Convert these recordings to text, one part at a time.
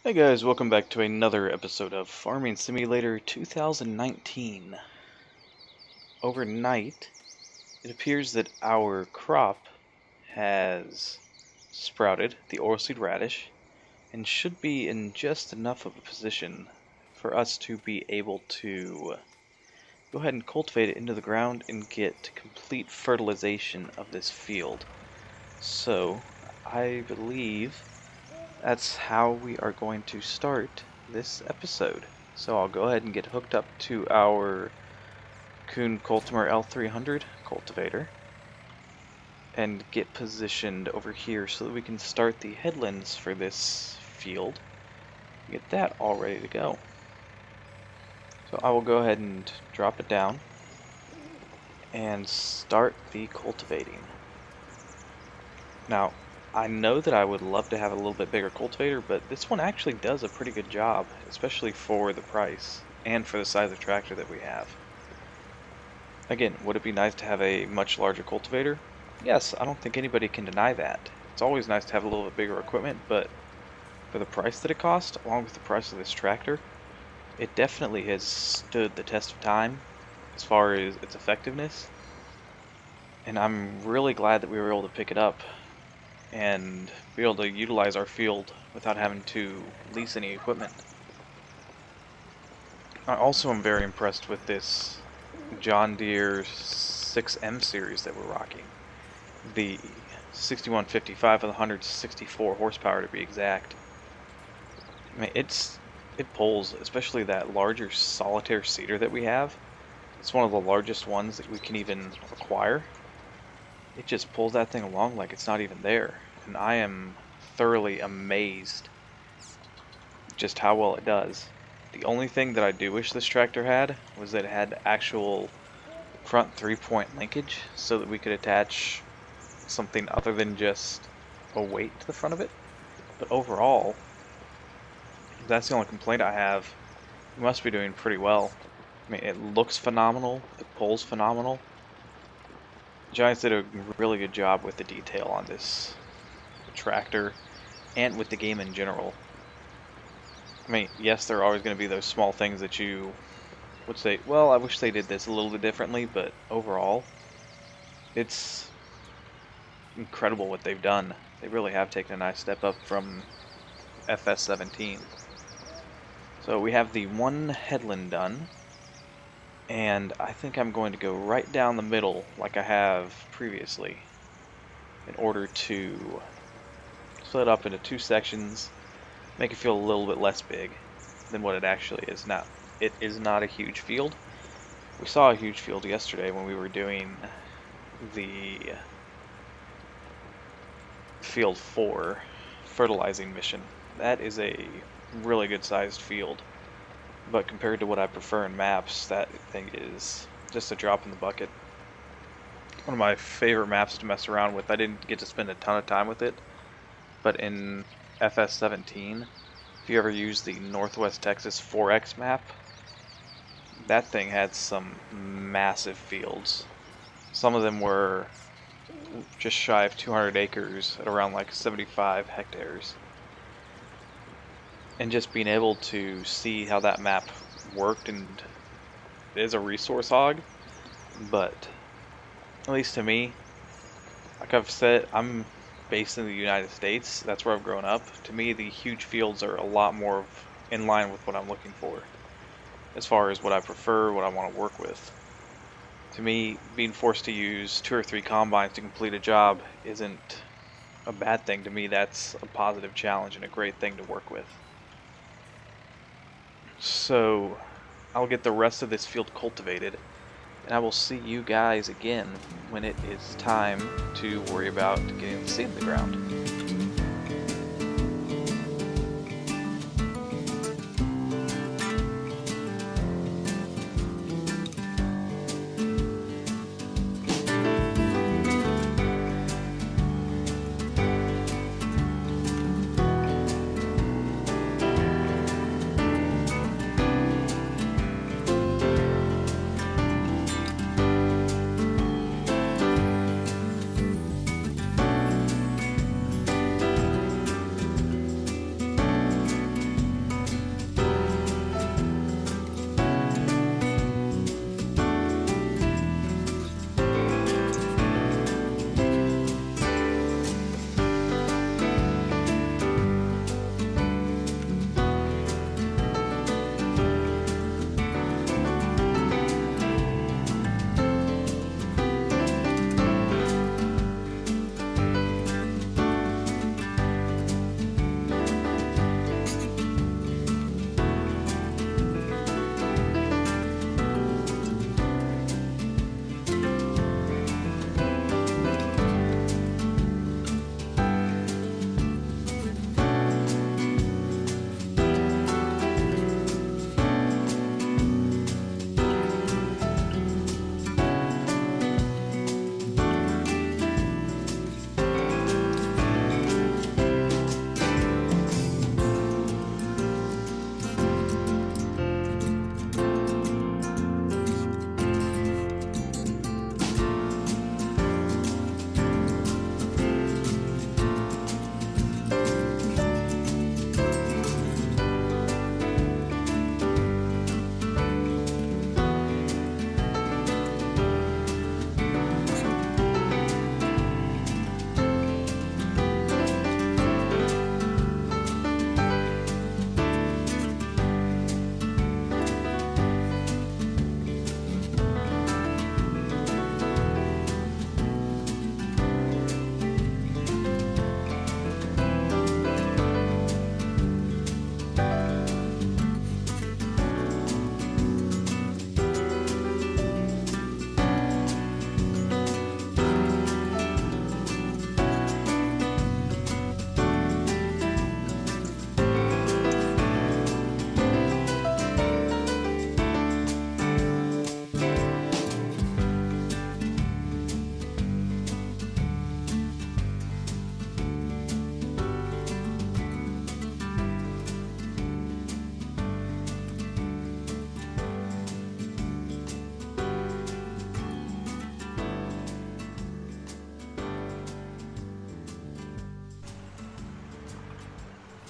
Hey guys, welcome back to another episode of Farming Simulator 2019. Overnight, it appears that our crop has sprouted, the oilseed radish, and should be in just enough of a position for us to be able to go ahead and cultivate it into the ground and get complete fertilization of this field. So, I believe that's how we are going to start this episode. So I'll go ahead and get hooked up to our Kuhn Kultimer L300 cultivator and get positioned over here so that we can start the headlands for this field. Get that all ready to go. So I will go ahead and drop it down and start the cultivating. Now, I know that I would love to have a little bit bigger cultivator, but this one actually does a pretty good job, especially for the price and for the size of tractor that we have. Again, would it be nice to have a much larger cultivator? Yes, I don't think anybody can deny that. It's always nice to have a little bit bigger equipment, but for the price that it costs, along with the price of this tractor, it definitely has stood the test of time as far as its effectiveness. And I'm really glad that we were able to pick it up and be able to utilize our field without having to lease any equipment. I also am very impressed with this John Deere 6M series that we're rocking. The 6155 with 164 horsepower to be exact. I mean, it pulls, especially that larger solitaire seeder that we have. It's one of the largest ones that we can even acquire. It just pulls that thing along like it's not even there, and I am thoroughly amazed just how well it does. The only thing that I do wish this tractor had was that it had actual front 3-point linkage so that we could attach something other than just a weight to the front of it. But overall, that's the only complaint I have. It must be doing pretty well. I mean, it looks phenomenal, it pulls phenomenal. Giants did a really good job with the detail on this tractor and with the game in general. I mean, yes, there are always going to be those small things that you would say, well, I wish they did this a little bit differently, but overall, it's incredible what they've done. They really have taken a nice step up from FS17. So we have the one headland done. And I think I'm going to go right down the middle like I have previously in order to split up into two sections, make it feel a little bit less big than what it actually is. Now, it is not a huge field. We saw a huge field yesterday when we were doing the Field 4 fertilizing mission. That is a really good sized field. But compared to what I prefer in maps, that thing is just a drop in the bucket. One of my favorite maps to mess around with. I didn't get to spend a ton of time with it, but in FS17, if you ever use the Northwest Texas 4X map, that thing had some massive fields. Some of them were just shy of 200 acres at around like 75 hectares. And just being able to see how that map worked, and it is a resource hog, but at least to me, like I've said, I'm based in the United States, that's where I've grown up. To me, the huge fields are a lot more in line with what I'm looking for, as far as what I prefer, what I want to work with. To me, being forced to use 2 or 3 combines to complete a job isn't a bad thing. To me, that's a positive challenge and a great thing to work with. So I'll get the rest of this field cultivated, and I will see you guys again when it is time to worry about getting the seed in the ground.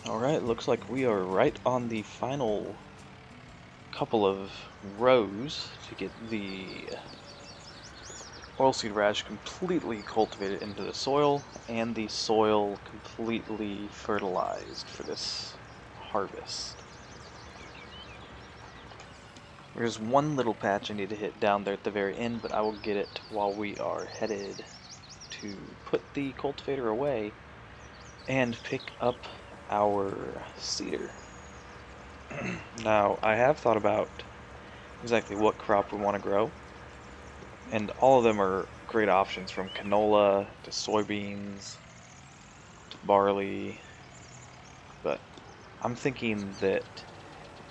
Alright, looks like we are right on the final couple of rows to get the oilseed radish completely cultivated into the soil and the soil completely fertilized for this harvest. There's one little patch I need to hit down there at the very end, but I will get it while we are headed to put the cultivator away and pick up our cedar. Now, I have thought about exactly what crop we want to grow, and all of them are great options, from canola to soybeans to barley, but I'm thinking that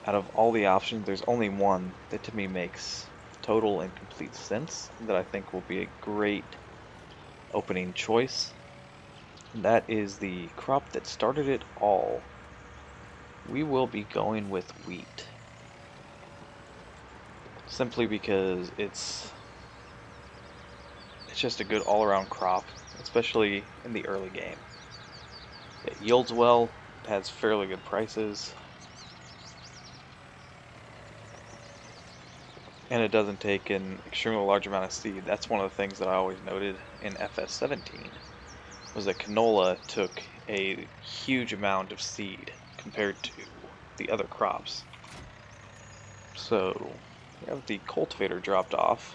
out of all the options, there's only one that to me makes total and complete sense that I think will be a great opening choice, and that is the crop that started it all. We will be going with wheat, simply because it's just a good all-around crop, especially in the early game. It yields well, it has fairly good prices, and it doesn't take an extremely large amount of seed. That's one of the things that I always noted in FS17, was that canola took a huge amount of seed compared to the other crops. So we have the cultivator dropped off.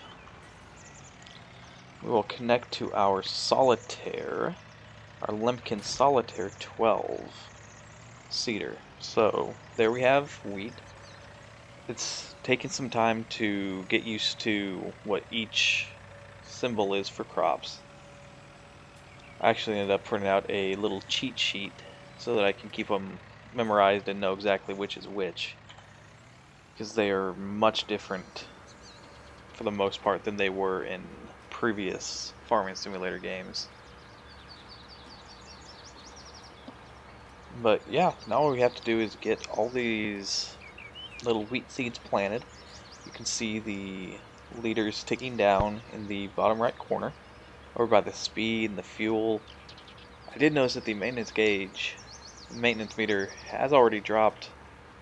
We will connect to our solitaire, our Lemkin Solitaire 12 cedar. So there we have wheat. It's taken some time to get used to what each symbol is for crops. I actually ended up printing out a little cheat sheet so that I can keep them memorized and know exactly which is which, because they are much different for the most part than they were in previous farming simulator games. But yeah, now all we have to do is get all these little wheat seeds planted. You can see the liters ticking down in the bottom right corner over by the speed and the fuel. I did notice that the maintenance meter has already dropped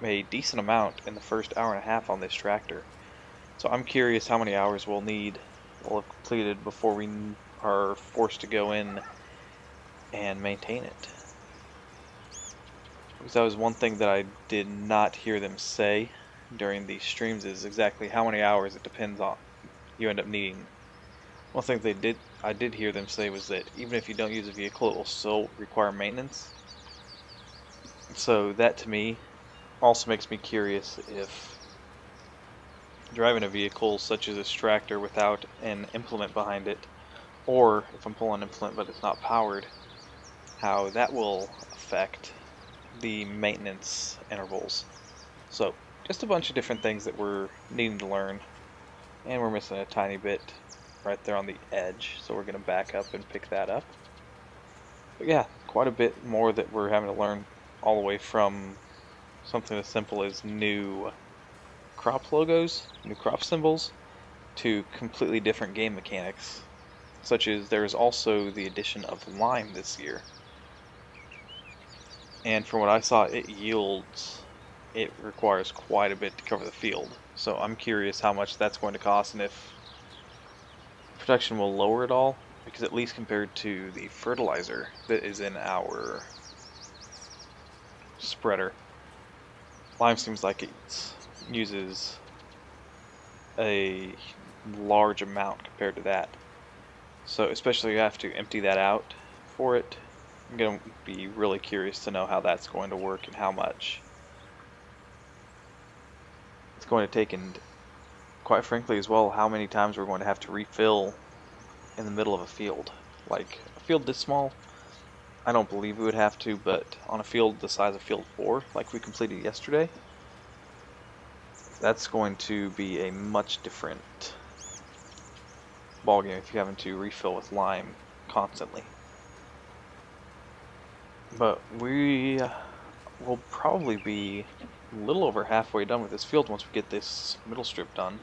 a decent amount in the first hour and a half on this tractor. So I'm curious how many hours we'll have completed before we are forced to go in and maintain it. Because that was one thing that I did not hear them say during these streams, is exactly how many hours it depends on you end up needing. One thing I did hear them say was that even if you don't use a vehicle, it will still require maintenance. So that to me also makes me curious if driving a vehicle such as this tractor without an implement behind it, or if I'm pulling an implement but it's not powered, how that will affect the maintenance intervals. So just a bunch of different things that we're needing to learn, and we're missing a tiny bit right there on the edge, so we're going to back up and pick that up. But yeah, quite a bit more that we're having to learn, all the way from something as simple as new crop logos, new crop symbols, to completely different game mechanics, such as there is also the addition of lime this year. And from what I saw, it requires quite a bit to cover the field. So I'm curious how much that's going to cost, and if production will lower at all, because at least compared to the fertilizer that is in our spreader, lime seems like it uses a large amount compared to that. So especially if you have to empty that out for it, I'm going to be really curious to know how that's going to work and how much it's going to take, and quite frankly as well, how many times we're going to have to refill in the middle of a field. Like a field this small, I don't believe we would have to, but on a field the size of field 4, like we completed yesterday, that's going to be a much different ballgame if you're having to refill with lime constantly. But we will probably be a little over halfway done with this field once we get this middle strip done.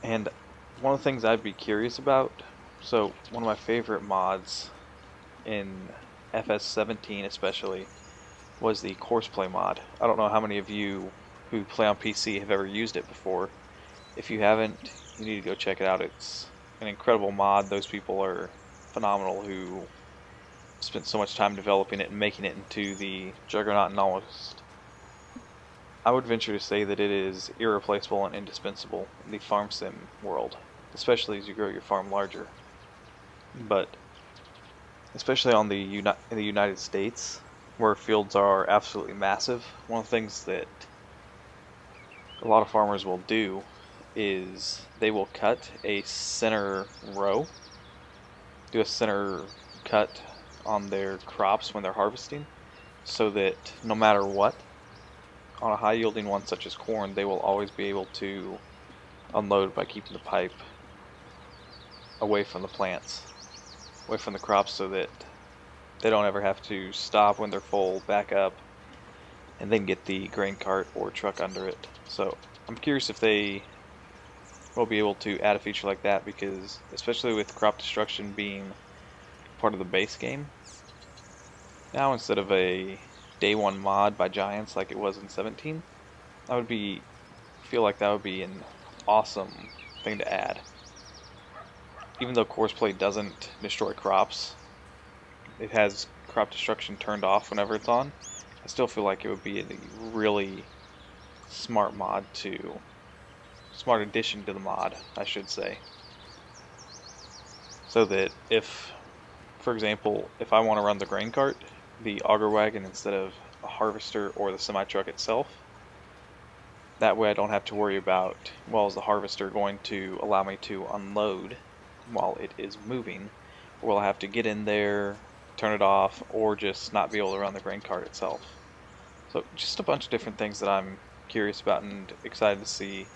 And one of the things I'd be curious about, so one of my favorite mods in FS17 especially, was the Courseplay mod. I don't know how many of you who play on PC have ever used it before. If you haven't, you need to go check it out. It's an incredible mod. Those people are phenomenal who spent so much time developing it and making it into the juggernaut and almost, I would venture to say that it is irreplaceable and indispensable in the farm sim world, especially as you grow your farm larger. But especially on in the United States, where fields are absolutely massive, one of the things that a lot of farmers will do is they will cut a center row, do a center cut on their crops when they're harvesting, so that no matter what, on a high yielding one such as corn, they will always be able to unload by keeping the pipe away from the plants, away from the crops, so that they don't ever have to stop when they're full, back up, and then get the grain cart or truck under it. So I'm curious if they will be able to add a feature like that, because especially with crop destruction being part of the base game, now instead of a day one mod by giants like it was in 17, feel like that would be an awesome thing to add. Even though Courseplay doesn't destroy crops, it has crop destruction turned off whenever it's on, I still feel like it would be a really smart smart addition to the mod, I should say. So that if, for example, if I want to run the grain cart, the auger wagon instead of a harvester or the semi-truck itself, that way I don't have to worry about, well, is the harvester going to allow me to unload while it is moving, or will I have to get in there, turn it off, or just not be able to run the grain cart itself. So just a bunch of different things that I'm curious about and excited to see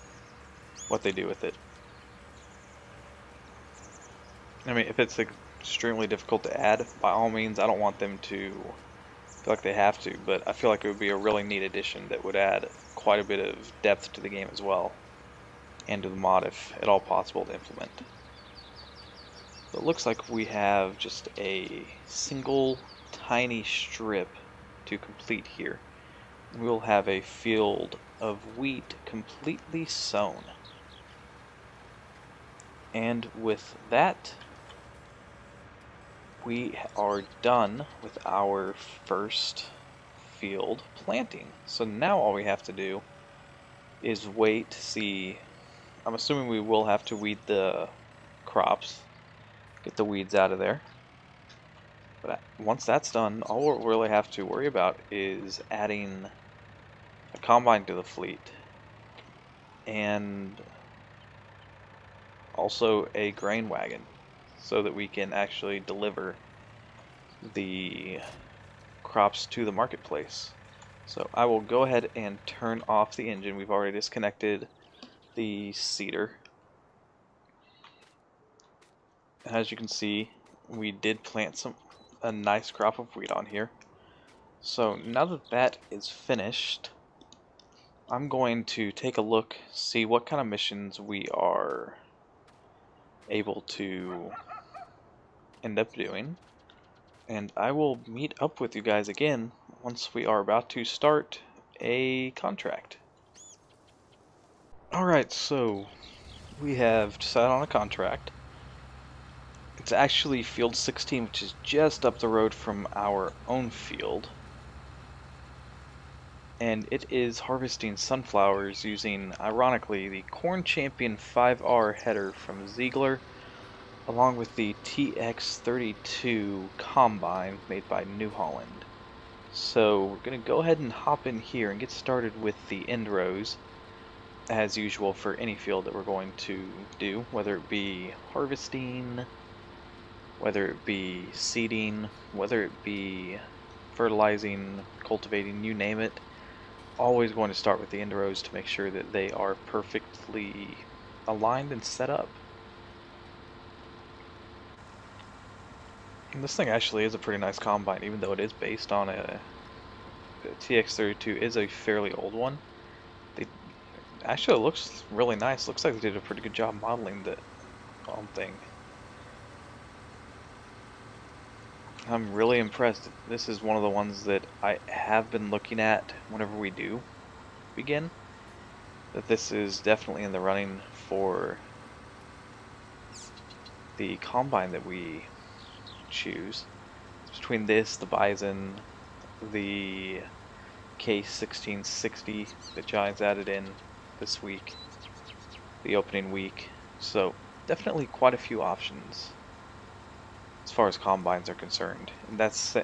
what they do with it. I mean, if it's extremely difficult to add, by all means, I don't want them to feel like they have to, but I feel like it would be a really neat addition that would add quite a bit of depth to the game as well, and to the mod if at all possible to implement. It looks like we have just a single tiny strip to complete here. We'll have a field of wheat completely sown. And with that, we are done with our first field planting. So now all we have to do is wait to see. I'm assuming we will have to weed the crops, get the weeds out of there. But once that's done, all we'll really have to worry about is adding a combine to the fleet, and also a grain wagon, so that we can actually deliver the crops to the marketplace. So I will go ahead and turn off the engine. We've already disconnected the seeder. As you can see, we did plant a nice crop of wheat on here. So now that that is finished, I'm going to take a look, see what kind of missions we are able to end up doing, and I will meet up with you guys again once we are about to start a contract. Alright, so we have decided on a contract. It's actually field 16, which is just up the road from our own field. And it is harvesting sunflowers using, ironically, the Corn Champion 5R header from Ziegler, along with the TX32 combine made by New Holland. So we're going to go ahead and hop in here and get started with the end rows, as usual for any field that we're going to do, whether it be harvesting, whether it be seeding, whether it be fertilizing, cultivating, you name it. Always going to start with the end rows to make sure that they are perfectly aligned and set up. And this thing actually is a pretty nice combine, even though it is based on a TX32 is a fairly old one. Actually, it looks really nice. Looks like they did a pretty good job modeling the thing. I'm really impressed. This is one of the ones that I have been looking at whenever we do begin. That this is definitely in the running for the combine that we choose. It's between this, the Bison, the K1660 that Johnny's added in this week, the opening week. So definitely quite a few options as far as combines are concerned. And that's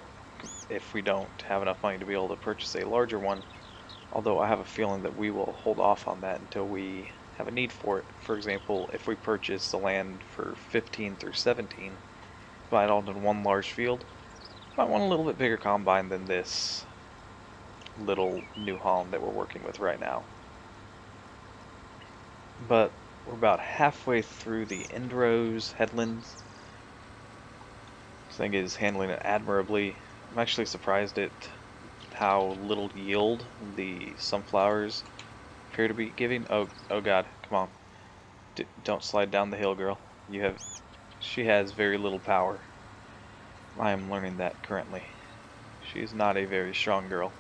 if we don't have enough money to be able to purchase a larger one. Although I have a feeling that we will hold off on that until we have a need for it. For example, if we purchase the land for 15 through 17, buy it all in one large field, might want a little bit bigger combine than this little New Holland that we're working with right now. But we're about halfway through the end rows, headlands. This thing is handling it admirably. I'm actually surprised at how little yield the sunflowers appear to be giving. Oh god, come on. Don't slide down the hill, girl. She has very little power. I am learning that currently. She is not a very strong girl.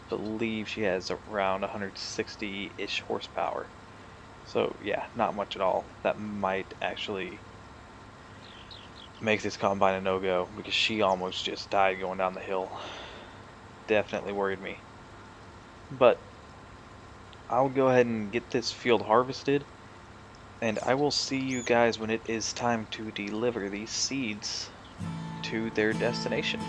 I believe she has around 160-ish horsepower. So yeah, not much at all. That might actually make this combine a no-go, because she almost just died going down the hill. Definitely worried me. But I'll go ahead and get this field harvested, and I will see you guys when it is time to deliver these seeds to their destination.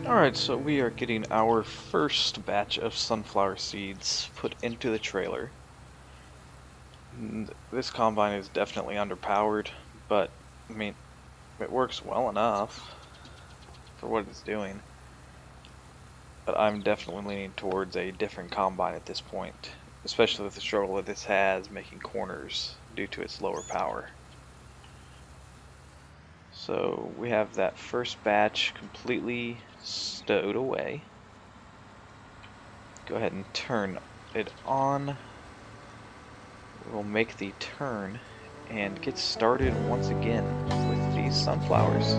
Alright, so we are getting our first batch of sunflower seeds put into the trailer. This combine is definitely underpowered, but I mean, it works well enough for what it's doing. But I'm definitely leaning towards a different combine at this point, especially with the struggle that this has making corners due to its lower power. So we have that first batch completely stowed away. Go ahead and turn it on. We'll make the turn and get started once again with these sunflowers.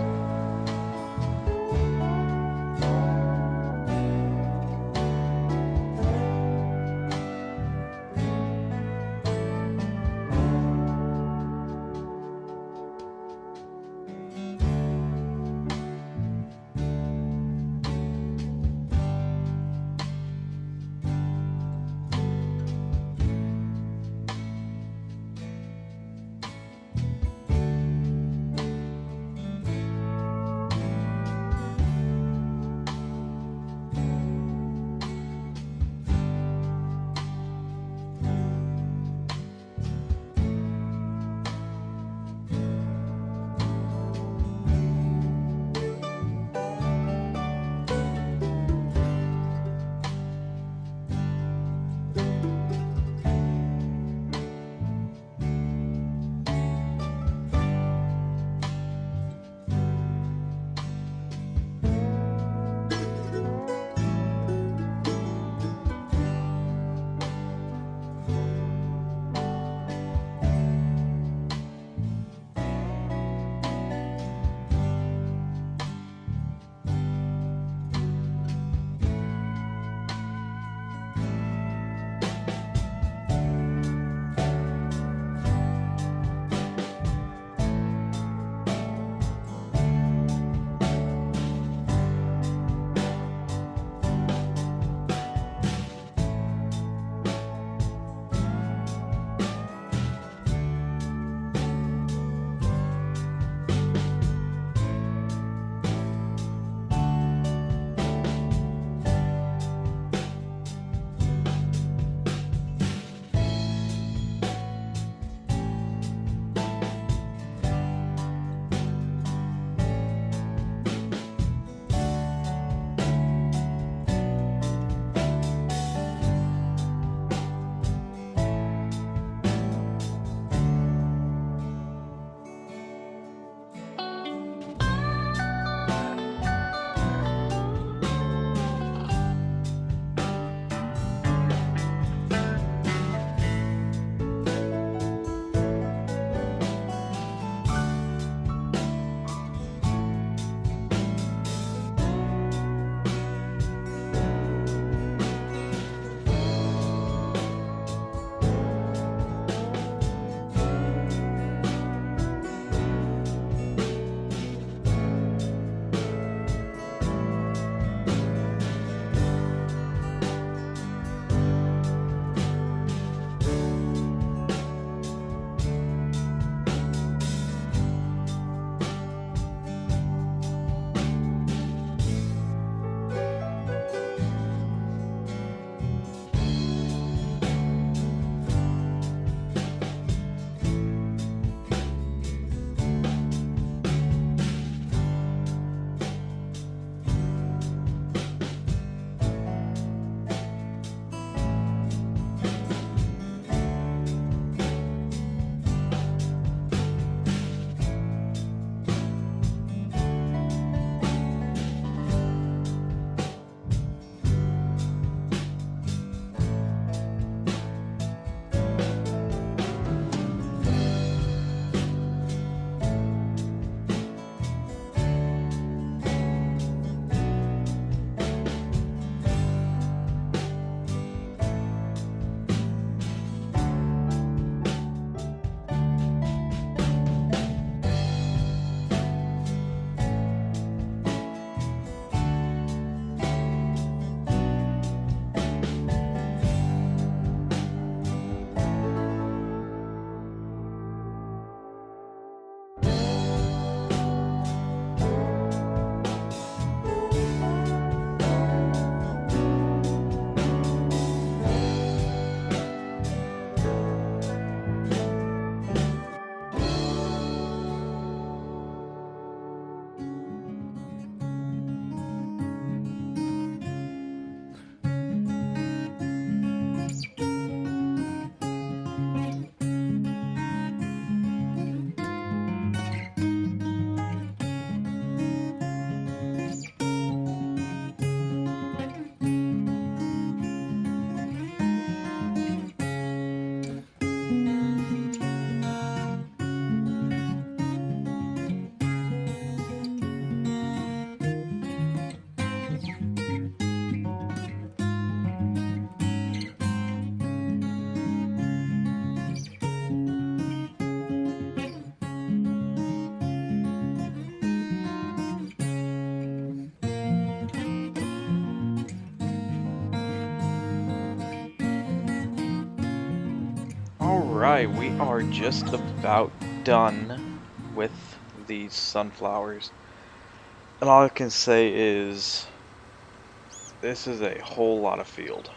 Alright, we are just about done with these sunflowers. And all I can say is this is a whole lot of field.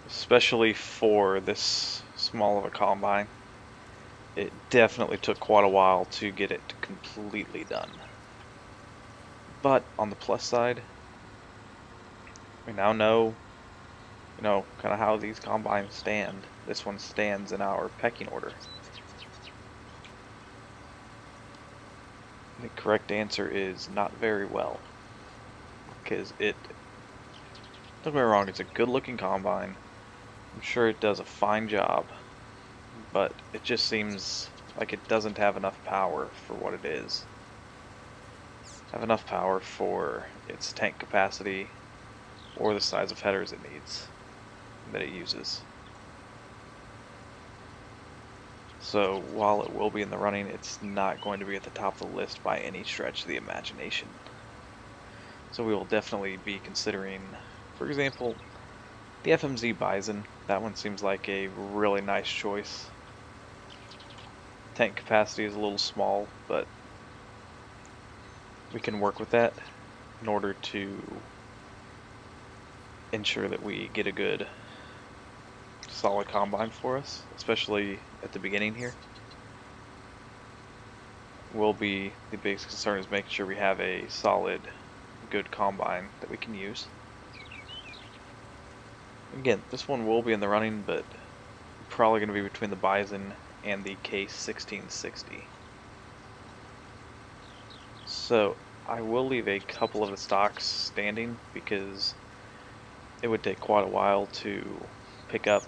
Especially for this small of a combine. It definitely took quite a while to get it completely done. But on the plus side, we now know, kind of how these combines stand. This one stands in our pecking order. The correct answer is not very well. Because don't get me wrong, it's a good looking combine. I'm sure it does a fine job. But it just seems like it doesn't have enough power for what it is. Have enough power for its tank capacity or the size of headers it needs, that it uses. So while it will be in the running, it's not going to be at the top of the list by any stretch of the imagination. So we will definitely be considering, for example, the FMZ Bison. That one seems like a really nice choice. Tank capacity is a little small, but we can work with that in order to ensure that we get a good solid combine for us, especially at the beginning here. The biggest concern is making sure we have a solid, good combine that we can use. Again, this one will be in the running, but probably going to be between the Bison and the K1660. So I will leave a couple of the stocks standing because it would take quite a while to pick up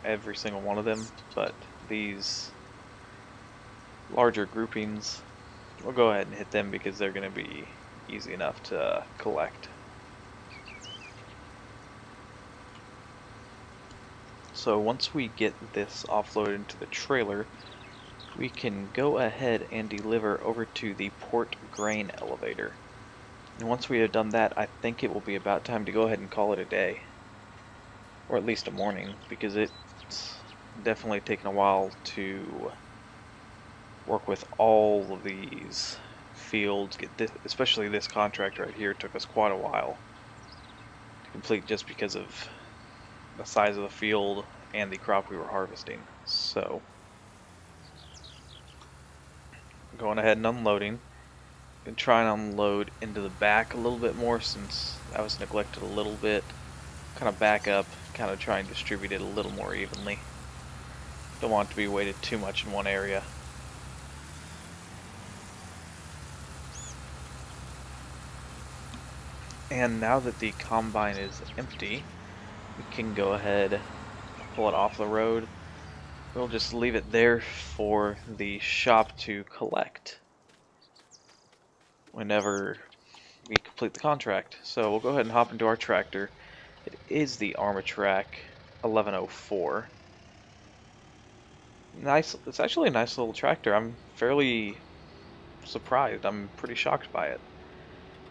every single one of them, but these larger groupings, we'll go ahead and hit them because they're going to be easy enough to collect. So once we get this offloaded into the trailer, we can go ahead and deliver over to the port grain elevator. And once we have done that, I think it will be about time to go ahead and call it a day. Or at least a morning, because it's definitely taken a while to work with all of these fields. Especially this contract right here took us quite a while to complete just because of the size of the field and the crop we were harvesting. So going ahead and unloading, and try and unload into the back a little bit more since that was neglected a little bit. Kind of back up, kind of try and distribute it a little more evenly. Don't want it to be weighted too much in one area. And now that the combine is empty, we can go ahead, pull it off the road. We'll just leave it there for the shop to collect whenever we complete the contract. So we'll go ahead and hop into our tractor. It is the Armatrack 1104. Nice. It's actually a nice little tractor. I'm fairly surprised. I'm pretty shocked by it.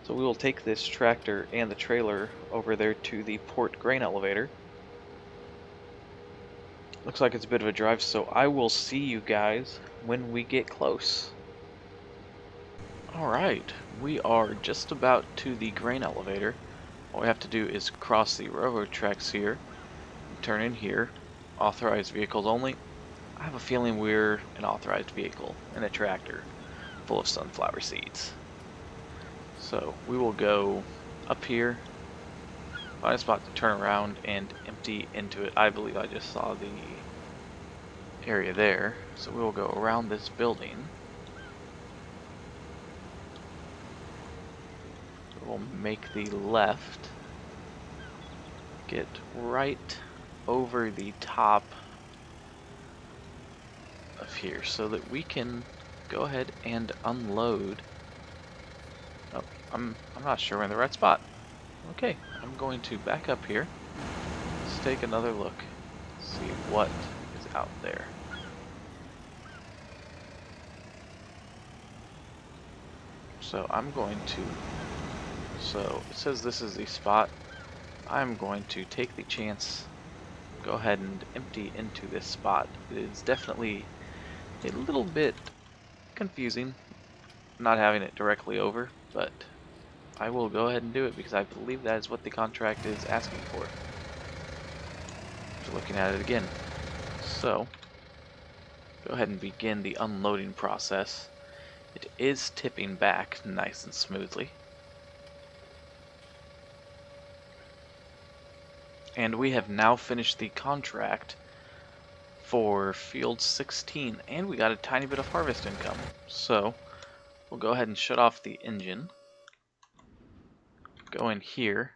So we will take this tractor and the trailer over there to the port grain elevator. Looks like it's a bit of a drive, so I will see you guys when we get close. Alright, we are just about to the grain elevator. All we have to do is cross the railroad tracks here, turn in here, authorized vehicles only. I have a feeling we're an authorized vehicle in a tractor full of sunflower seeds. So we will go up here, find a spot to turn around and empty into it. I believe I just saw the area there. So we will go around this building. We'll make the left, get right over the top of here so that we can go ahead and unload. Oh, I'm not sure we're in the right spot. Okay, I'm going to back up here. Let's take another look, see what is out there. So I'm going to, so it says this is the spot. I'm going to take the chance, go ahead and empty into this spot. It is definitely a little bit confusing not having it directly over, but I will go ahead and do it because I believe that is what the contract is asking for. Just looking at it again. So, go ahead and begin the unloading process. It is tipping back nice and smoothly. And we have now finished the contract for field 16, and we got a tiny bit of harvest income. So, we'll go ahead and shut off the engine. Go in here,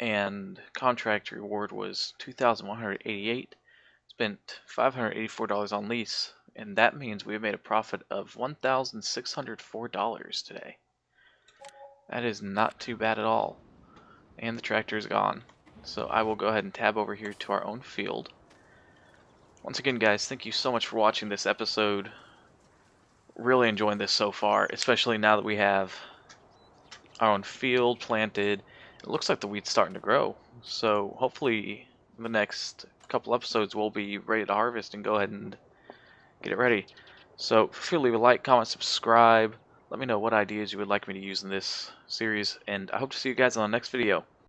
and contract reward was $2,188. Spent $584 on lease, and that means we have made a profit of $1,604 today. That is not too bad at all. And the tractor is gone. So I will go ahead and tab over here to our own field. Once again, guys, thank you so much for watching this episode. Really enjoying this so far, especially now that we have our own field planted. It looks like the wheat's starting to grow. So hopefully in the next couple episodes we'll be ready to harvest and go ahead and get it ready. So feel free to leave a like, comment, subscribe. Let me know what ideas you would like me to use in this series, and I hope to see you guys on the next video.